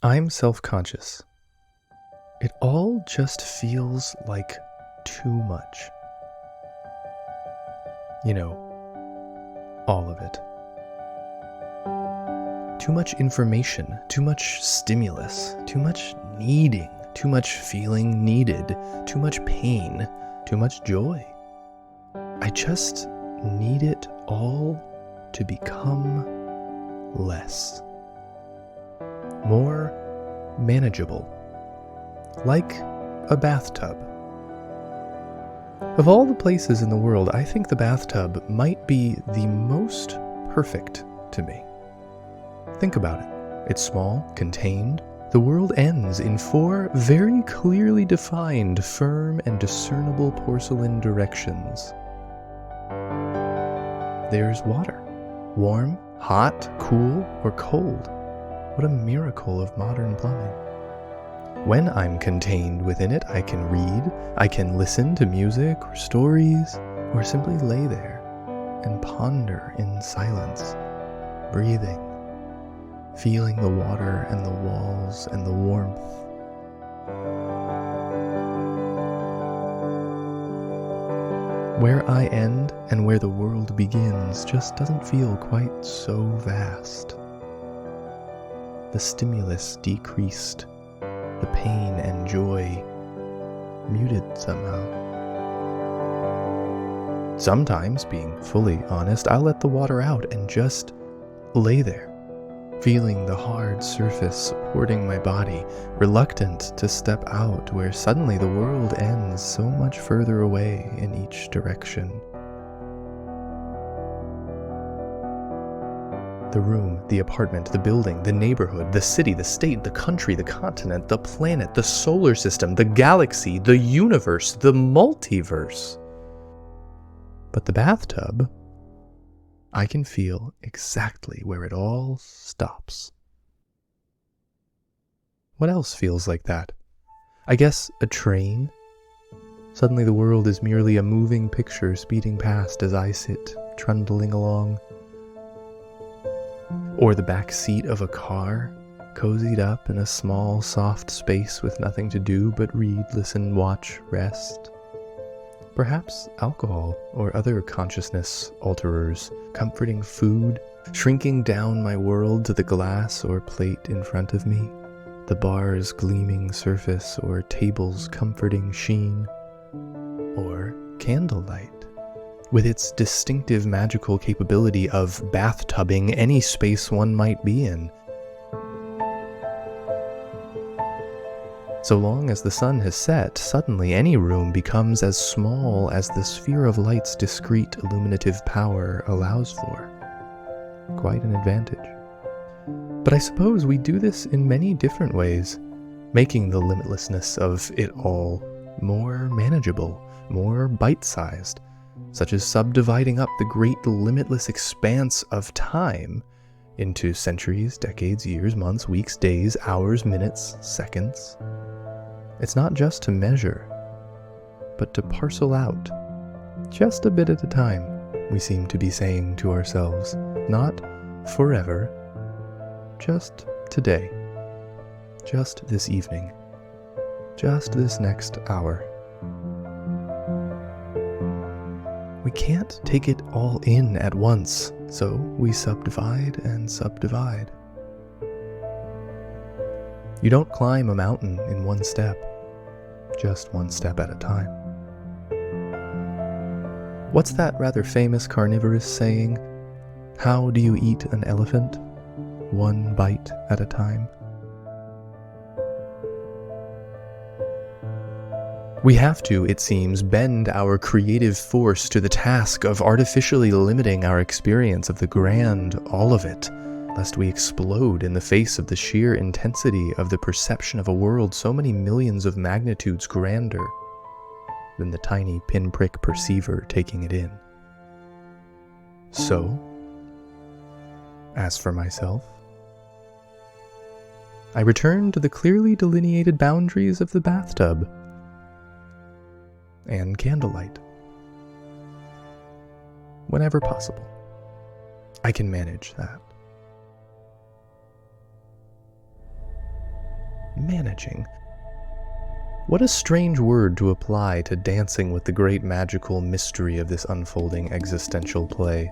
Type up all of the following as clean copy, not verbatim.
I'm self-conscious. It all just feels like too much. You know, all of it. Too much information, too much stimulus, too much needing, too much feeling needed, too much pain, too much joy. I just need it all to become less. More manageable. Like a bathtub. Of all the places in the world, I think the bathtub might be the most perfect to me. Think about it. It's small, contained. The world ends in 4 very clearly defined, firm and discernible porcelain directions. There's water. Warm, hot, cool, or cold. What a miracle of modern plumbing. When I'm contained within it, I can read, I can listen to music or stories, or simply lay there and ponder in silence, breathing, feeling the water and the walls and the warmth. Where I end and where the world begins just doesn't feel quite so vast. The stimulus decreased, the pain and joy muted somehow. Sometimes, being fully honest, I'll let the water out and just lay there, feeling the hard surface supporting my body, reluctant to step out where suddenly the world ends so much further away in each direction. The room, the apartment, the building, the neighborhood, the city, the state, the country, the continent, the planet, the solar system, the galaxy, the universe, the multiverse. But the bathtub, I can feel exactly where it all stops. What else feels like that? I guess a train? Suddenly the world is merely a moving picture speeding past as I sit, trundling along. Or the back seat of a car, cozied up in a small, soft space with nothing to do but read, listen, watch, rest. Perhaps alcohol or other consciousness alterers, comforting food, shrinking down my world to the glass or plate in front of me, the bar's gleaming surface or table's comforting sheen, or candlelight, with its distinctive magical capability of bathtubbing any space one might be in. So long as the sun has set, suddenly any room becomes as small as the sphere of light's discrete illuminative power allows for. Quite an advantage. But I suppose we do this in many different ways, making the limitlessness of it all more manageable, more bite-sized, such as subdividing up the great limitless expanse of time into centuries, decades, years, months, weeks, days, hours, minutes, seconds. It's not just to measure, but to parcel out, just a bit at a time, we seem to be saying to ourselves, not forever, just today, just this evening, just this next hour. We can't take it all in at once, so we subdivide and subdivide. You don't climb a mountain in one step, just one step at a time. What's that rather famous carnivorous saying? How do you eat an elephant? One bite at a time. We have to, it seems, bend our creative force to the task of artificially limiting our experience of the grand all of it, lest we explode in the face of the sheer intensity of the perception of a world so many millions of magnitudes grander than the tiny pinprick perceiver taking it in. So, as for myself, I return to the clearly delineated boundaries of the bathtub and candlelight. Whenever possible, I can manage that. Managing. What a strange word to apply to dancing with the great magical mystery of this unfolding existential play.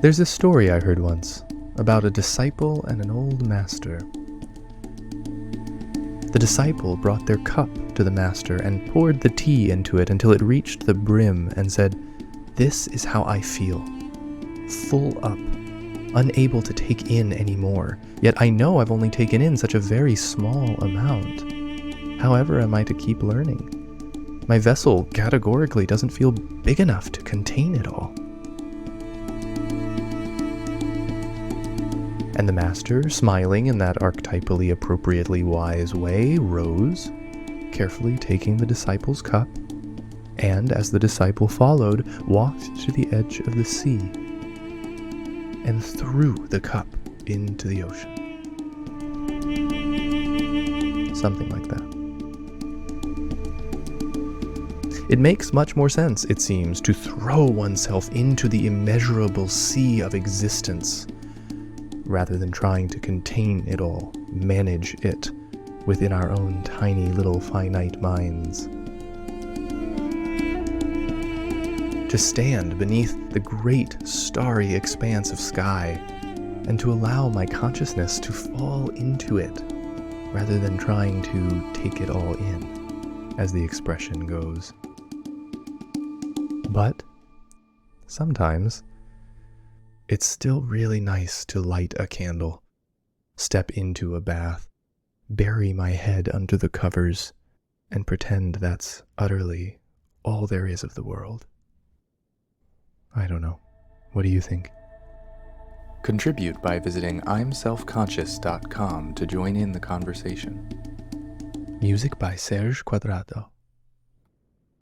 There's a story I heard once about a disciple and an old master. The disciple brought their cup to the master and poured the tea into it until it reached the brim and said, "This is how I feel. Full up, unable to take in any more. Yet I know I've only taken in such a very small amount. However am I to keep learning? My vessel categorically doesn't feel big enough to contain it all." And the master, smiling in that archetypally appropriately wise way, rose, carefully taking the disciple's cup, and as the disciple followed, walked to the edge of the sea and threw the cup into the ocean. Something like that. It makes much more sense, it seems, to throw oneself into the immeasurable sea of existence, rather than trying to contain it all, manage it within our own tiny little finite minds. To stand beneath the great starry expanse of sky and to allow my consciousness to fall into it rather than trying to take it all in, as the expression goes. But sometimes it's still really nice to light a candle, step into a bath, bury my head under the covers, and pretend that's utterly all there is of the world. I don't know. What do you think? Contribute by visiting imselfconscious.com to join in the conversation. Music by Serge Quadrado.